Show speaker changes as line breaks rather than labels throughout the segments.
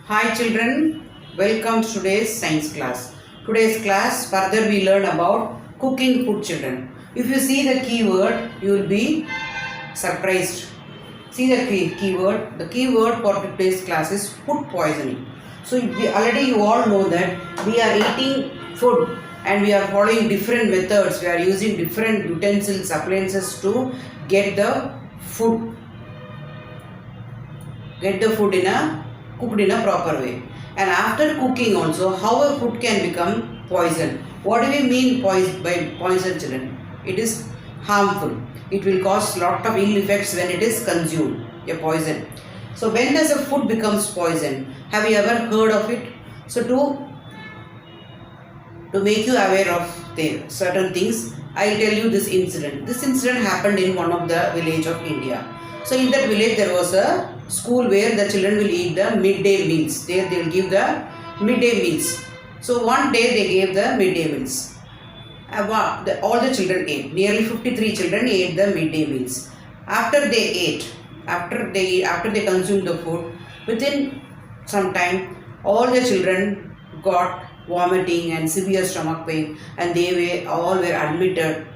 Hi children, welcome to today's science class. Today's class further we learn about cooking food children. If you see the keyword, you will be surprised. See the keyword. The keyword for today's class is food poisoning. So already you all know that we are eating food and we are following different methods. We are using different utensils, appliances to get the food. In a cooked in a proper way. And after cooking also, how a food can become poison. What do we mean by poison children? It is harmful. It will cause lot of ill effects when it is consumed, a poison. So when does a food becomes poison? Have you ever heard of it? So to make you aware of the certain things, I will tell you this incident. This incident happened in one of the village of India. So in that village there was a school where the children will eat the midday meals. There they will give the midday meals. So one day they gave the midday meals. All the children ate. Nearly 53 children ate the midday meals. After they consumed the food, within some time all the children got vomiting and severe stomach pain, and they were admitted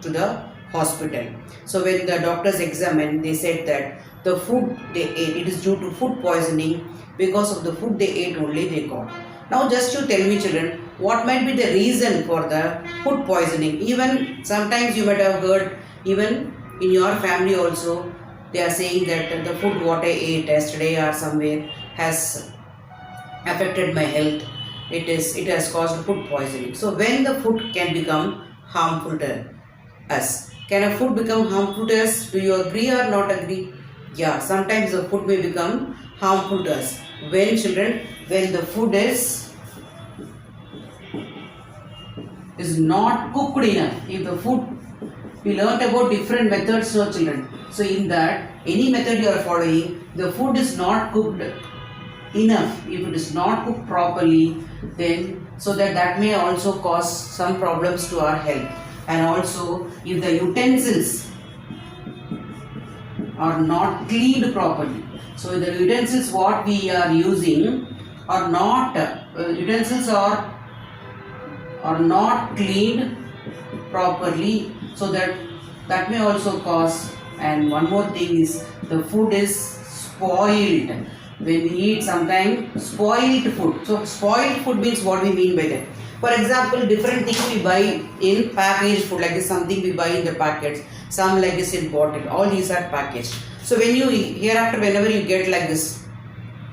to the hospital. So when the doctors examined, they said that the food they ate, it is due to food poisoning. Because of the food they ate only they got. Now just you tell me children, what might be the reason for the food poisoning? Even sometimes you might have heard, even in your family also, they are saying that the food what I ate yesterday or somewhere has affected my health. It has caused food poisoning. So when the food can become harmful to us. Can a food become harmful to us? Do you agree or not agree? Yeah, sometimes the food may become harmful to us. When the food is not cooked enough. If the food, we learnt about different methods for children. So in that, any method you are following, the food is not cooked enough. If it is not cooked properly, then so that may also cause some problems to our health. And also, if the utensils are not cleaned properly, so the utensils what we are using are not are not cleaned properly, so that may also cause. And one more thing is, the food is spoiled. When we eat sometimes spoiled food. So spoiled food means what we mean by that. For example, different things we buy in packaged food, like this, something we buy in the packets, some like this in bottle, all these are packaged. So when you hereafter, whenever you get like this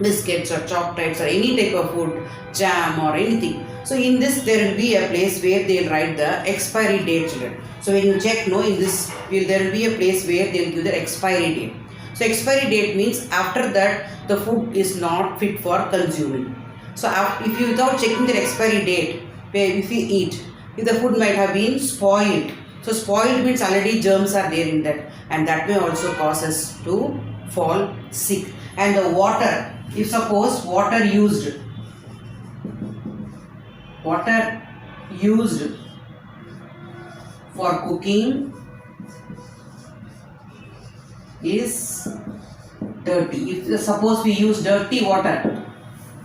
biscuits or chocolates or any type of food, jam or anything, so in this there will be a place where they will write the expiry date children. So when you check, no, in this there will be a place where they will give the expiry date. So expiry date means after that the food is not fit for consuming. So if you without checking the expiry date, if you eat, if the food might have been spoiled. So spoiled means already germs are there in that, and that may also cause us to fall sick. And the water, if suppose water used for cooking is dirty. If suppose we use dirty water,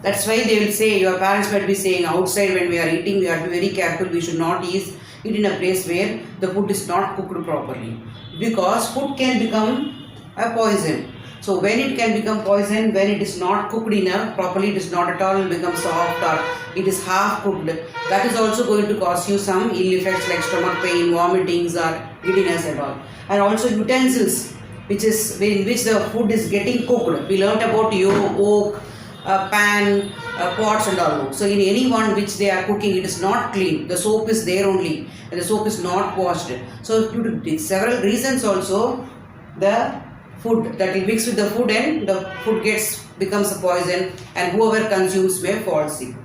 that's why they will say, your parents might be saying, outside when we are eating, we have to be very careful. We should not eat in a place where the food is not cooked properly, because food can become a poison. So when it can become poison, when it is not cooked enough properly, it is not at all become soft, or it is half cooked, that is also going to cause you some ill effects like stomach pain, vomitings or giddiness and all. And also utensils, which is in which the food is getting cooked. We learnt about oak, pan, pots and all. So in any one which they are cooking, it is not clean. The soap is there only, and the soap is not washed. So due to several reasons also, the food that will mix with the food and the food becomes a poison, and whoever consumes may fall sick.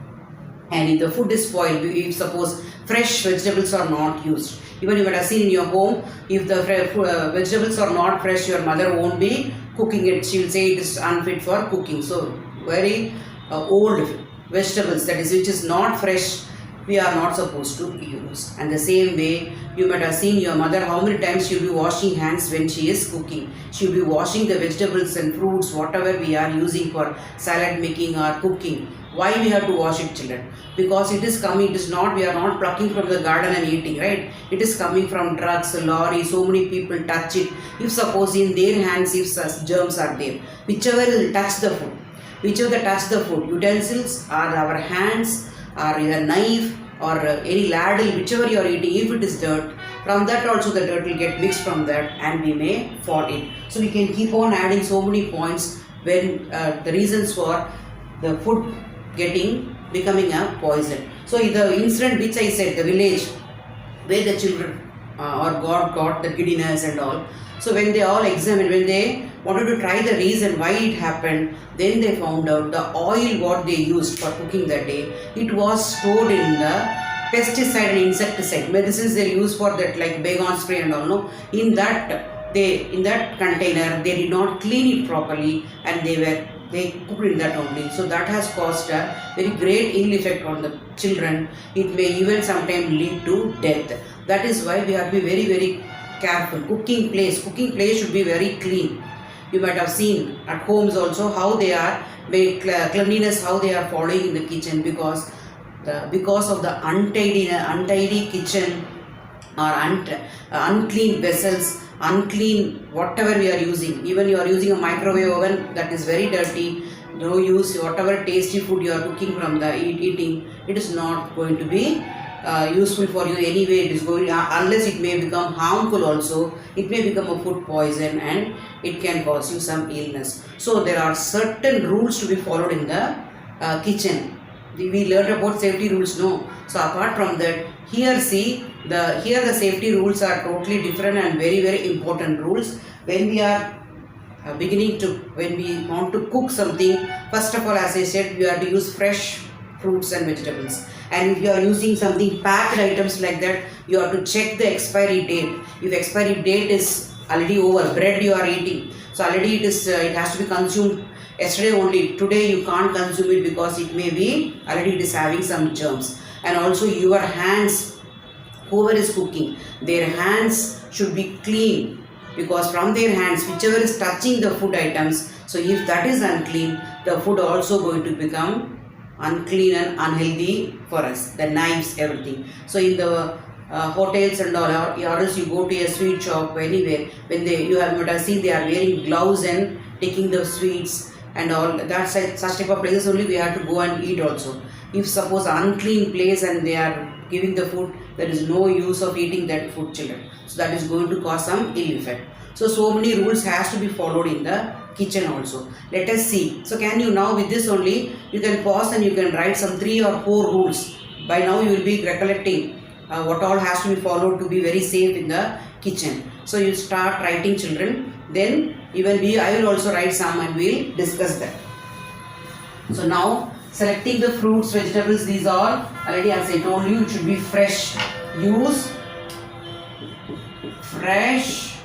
And if the food is spoiled, if suppose fresh vegetables are not used, even you might have seen in your home, if the vegetables are not fresh, your mother won't be cooking it. She will say it is unfit for cooking. So very old vegetables, that is which is not fresh, we are not supposed to use. And the same way, you might have seen your mother how many times she will be washing hands when she is cooking. She will be washing the vegetables and fruits, whatever we are using for salad making or cooking. Why we have to wash it, children? Because it is coming, it is not, we are not plucking from the garden and eating, right? It is coming from trucks, lorry, so many people touch it. If suppose in their hands, if such germs are there, whichever will touch the food, whichever touch the food, utensils or our hands or a knife or any ladle, whichever you are eating, if it is dirt, from that also the dirt will get mixed from that and we may fall in. So we can keep on adding so many points when the reasons for the food becoming a poison. So the incident which I said, the village where the children or God got the giddiness and all. So when they all examined, when they wanted to try the reason why it happened, then they found out the oil what they used for cooking that day, it was stored in the pesticide and insecticide medicines they use for that, like Baygon spray and all. No, in that container they did not clean it properly and they cooked in that only. So that has caused a very great ill effect on the children. It may even sometimes lead to death. That is why we have to be very, very careful. Cooking place should be very clean. You might have seen at homes also how they are cleanliness, how they are following in the kitchen, because of the untidy kitchen or unclean vessels, unclean whatever we are using. Even you are using a microwave oven, that is very dirty. No use whatever tasty food you are cooking from the eating. It is not going to be useful for you anyway. It is going unless it may become harmful also. It may become a food poison and it can cause you some illness. So there are certain rules to be followed in the kitchen. We learned about safety rules, no? So apart from that, here see the safety rules are totally different and very, very important rules. When we are when we want to cook something, first of all, as I said, we have to use fresh fruits and vegetables. And if you are using something packed items like that, you have to check the expiry date. If expiry date is already over, bread you are eating, so already it has to be consumed yesterday only. Today you can't consume it because it may be already it is having some germs. And also your hands, whoever is cooking, their hands should be clean, because from their hands, whichever is touching the food items, so if that is unclean, the food also going to become unclean and unhealthy for us. The knives, everything. So in the hotels and all, or else you go to a sweet shop, anywhere, when you have seen they are wearing gloves and taking the sweets and all. That's such type of places only we have to go and eat also. If suppose unclean place and they are giving the food, there is no use of eating that food, children. So that is going to cause some ill effect. So many rules has to be followed in the kitchen also. Let us see. So can you now, with this only, you can pause and you can write some 3 or 4 rules. By now you will be recollecting what all has to be followed to be very safe in the kitchen. So you start writing, children. Then even I will also write some and we will discuss that. So now selecting the fruits, vegetables, these are already, as I told you, it should be fresh. Use fresh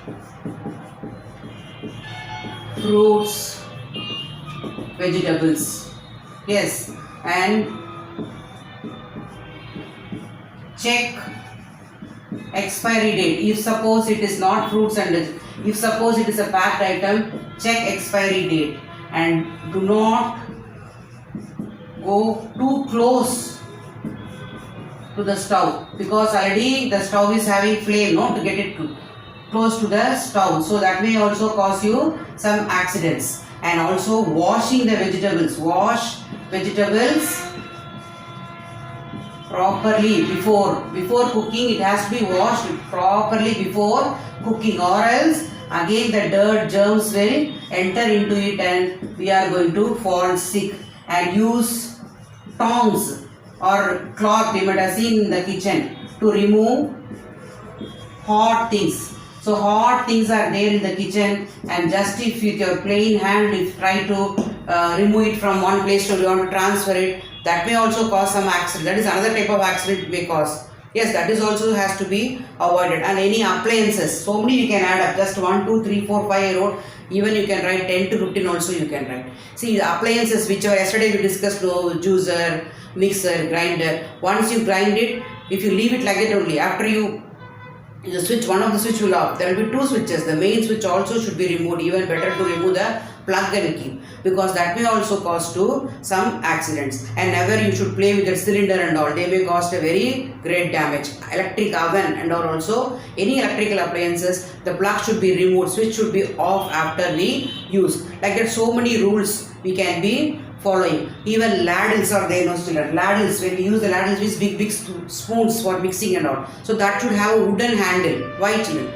fruits, vegetables. Yes, and check expiry date. If suppose it is not fruits and if suppose it is a packed item, check expiry date and do not go too close to the stove, because already the stove is having flame, no, to get it close to the stove. So that may also cause you some accidents. And also washing the vegetables. Wash vegetables properly before cooking. It has to be washed properly before cooking, or else again the dirt, germs will enter into it and we are going to fall sick. And use tongs or cloth, you might have seen in the kitchen, to remove hot things. So hot things are there in the kitchen, and just if with your plain hand, if try to remove it from one place to you want to transfer it, that may also cause some accident. That is another type of accident it may cause. Yes, that is also has to be avoided. And any appliances, so many you can add up, just 1, 2, 3, 4, 5 I wrote. Even you can write 10 to 15 also you can write. See, the appliances which are yesterday we discussed, juicer, mixer, grinder. Once you grind it, if you leave it like that only, after you the switch, one of the switch will off. There will be two switches. The main switch also should be removed. Even better to remove the plug and keep, because that may also cause to some accidents. And never you should play with the cylinder and all. They may cause a very great damage. Electric oven and or also any electrical appliances, the plug should be removed. Switch should be off after we use. Like that, so many rules we can be following. Even ladles are there, no children. Ladles, when we use the ladles, with big spoons for mixing and all. So that should have a wooden handle. Why, children?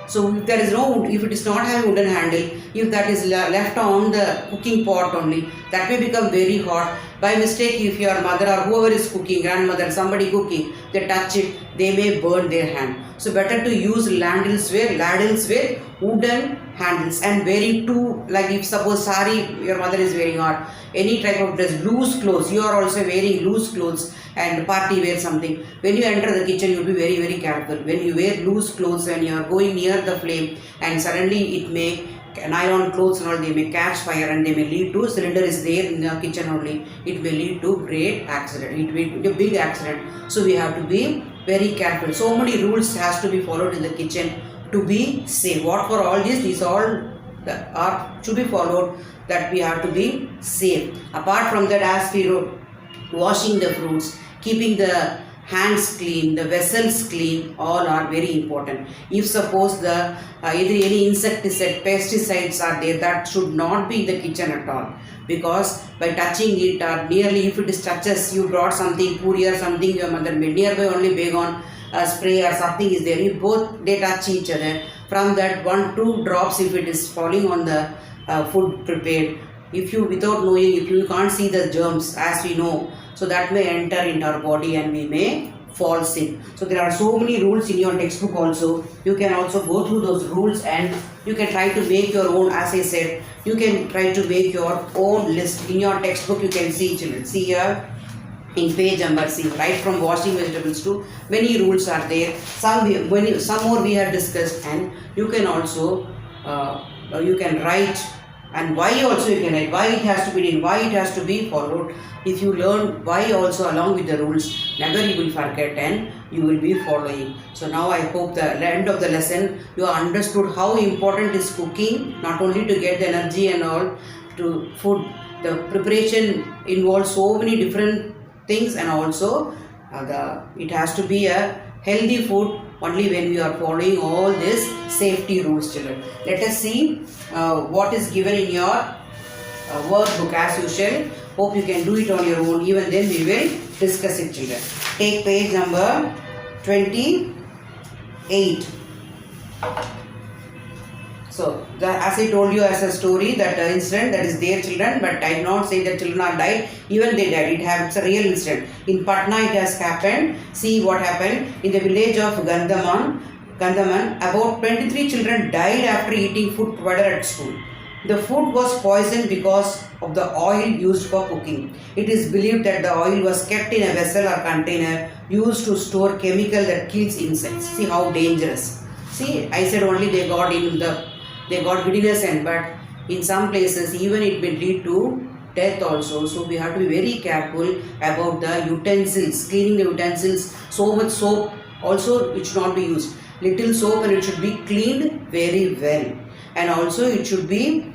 So if there is no, if it is not having wooden handle, if that is left on the cooking pot only, that may become very hot. By mistake, if your mother or whoever is cooking, grandmother, somebody cooking, they touch it, they may burn their hand. So better to use ladles with wooden handles, and wearing two, like if suppose sari your mother is wearing, or any type of dress, loose clothes, you are also wearing loose clothes and party wear something. When you enter the kitchen, you will be very careful. When you wear loose clothes and you are going near the flame, and suddenly it may, nylon clothes and all, they may catch fire and they may lead to, cylinder is there in the kitchen only, it may lead to great accident, it may be a big accident. So we have to be very careful. So many rules has to be followed in the kitchen to be safe. What for all this? These all that are should be followed, that we have to be safe. Apart from that, as we wrote, washing the fruits, keeping the hands clean, the vessels clean, all are very important. If suppose the any insecticide, pesticides are there, that should not be in the kitchen at all, because by touching it, or nearly if it is touches, you brought something, puri or something your mother made, nearby only baygon spray or something is there, if both they touch each other, from that 1-2 drops, if it is falling on the food prepared, if you without knowing, if you can't see the germs, as we know, so that may enter into our body and we may fall sick. So there are so many rules in your textbook also. You can also go through those rules and you can try to make your own. As I said, you can try to make your own list. In your textbook you can see, children, see here in page number C, right from washing vegetables to many rules are there. Some more we have discussed, and you can also you can write, and why also you can write, why it has to be done, why it has to be followed. If you learn why also along with the rules, never you will forget and you will be following. So now I hope the end of the lesson you understood how important is cooking, not only to get the energy and all to food. The preparation involves so many different things, and also it has to be a healthy food only when we are following all these safety rules, children. Let us see what is given in your workbook as usual. Hope you can do it on your own. Even then we will discuss it, children. Take page number 28. So, as I told you as a story, that incident that is there, children, but I did not say that children are died. Even they died. It's a real incident. In Patna it has happened. See what happened. In the village of Gandaman, about 23 children died after eating food provided at school. The food was poisoned because of the oil used for cooking. It is believed that the oil was kept in a vessel or container used to store chemical that kills insects. See how dangerous. See, I said only they got giddiness, but in some places even it may lead to death also. So we have to be very careful about the utensils, cleaning the utensils. So much soap also it should not be used. Little soap, and it should be cleaned very well. And also it should be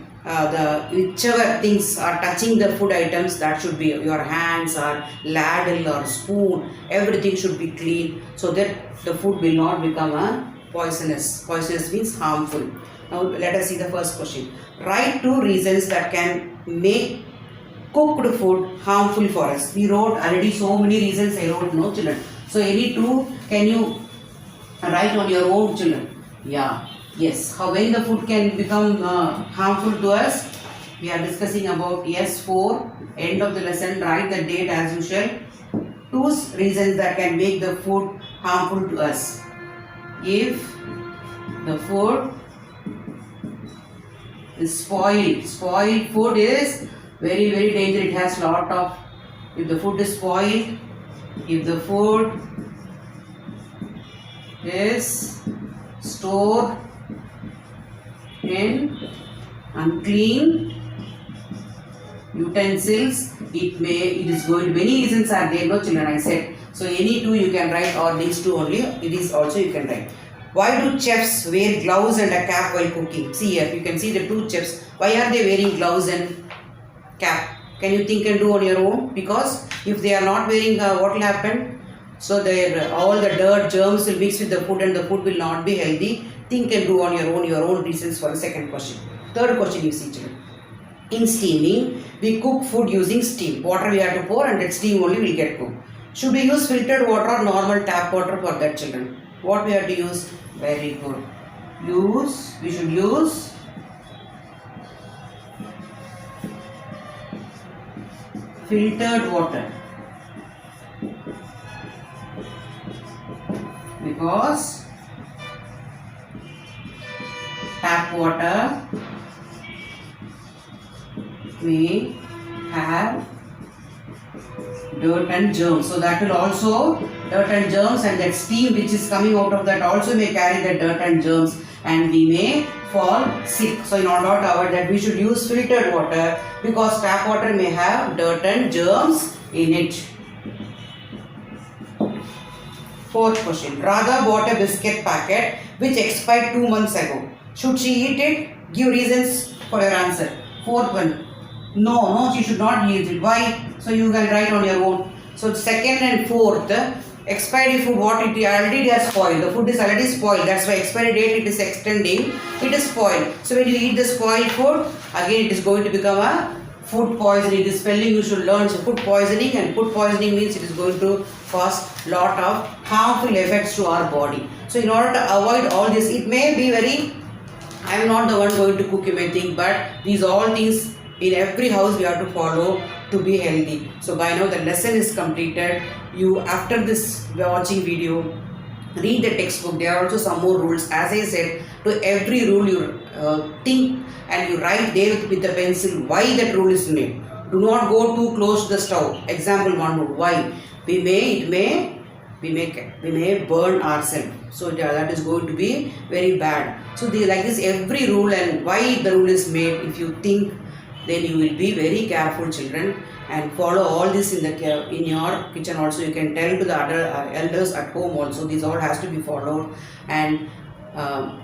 whichever things are touching the food items, that should be your hands or ladle or spoon, everything should be clean, so that the food will not become a poisonous. Poisonous means harmful. Now let us see the first question. Write 2 reasons that can make cooked food harmful for us. We wrote already so many reasons. I wrote, no, children. So any 2 can you write on your own, children? Yeah. Yes, how when the food can become harmful to us, we are discussing about. Yes, 4, end of the lesson, write the date as usual. 2 reasons that can make the food harmful to us. If the food is spoiled food is very dangerous. It has lot of, if the food is spoiled, if the food is stored in unclean utensils. It is going to, many reasons are there, no children, I said. So any two you can write, or these two only, it is also you can write. Why do chefs wear gloves and a cap while cooking? See here, you can see the two chefs. Why are they wearing gloves and cap? Can you think and do on your own? Because if they are not wearing, what will happen? So all the dirt, germs will mix with the food and the food will not be healthy. Think and do on your own reasons for the second question. Third question you see, children. In steaming, we cook food using steam. Water we have to pour and that steam only will get cooked. Should we use filtered water or normal tap water for that, children? What we have to use? Very good. We should use filtered water. Because tap water may have dirt and germs. So that will also, dirt and germs, and that steam which is coming out of that also may carry the dirt and germs and we may fall sick. So in order to avoid that, we should use filtered water because tap water may have dirt and germs in it. Fourth question. Radha bought a biscuit packet which expired 2 months ago. Should she eat it? Give reasons for your answer. Fourth one. No, she should not eat it. Why? So you can write on your own. So second and fourth, expiry food, what it already has spoiled. The food is already spoiled. That's why expiry date it is extending. It is spoiled. So when you eat the spoiled food, again it is going to become a food poisoning. This spelling you should learn. So food poisoning, and food poisoning means it is going to cause lot of harmful effects to our body. So in order to avoid all this, it may be very, I am not the one going to cook, you may think, but these all things in every house we have to follow to be healthy. So by now the lesson is completed. You, after this watching video, read the textbook. There are also some more rules. As I said, to every rule you think and you write there with the pencil why that rule is made. Do not go too close to the stove. Example 1 rule. Why? We may burn ourselves. So that is going to be very bad. So like this, every rule and why the rule is made, if you think, then you will be very careful, children, and follow all this in your kitchen also. You can tell to the other elders at home also. This all has to be followed, and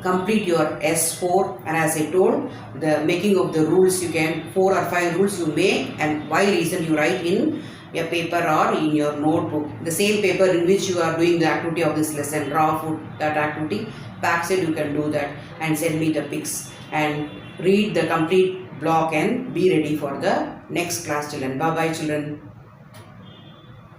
complete your S4. And as I told, the making of the rules, you can 4 or 5 rules you make, and why reason you write in a paper or in your notebook. The same paper in which you are doing the activity of this lesson, raw food, that activity, backside you can do that and send me the pics and read the complete block and be ready for the next class, children. Bye bye, children.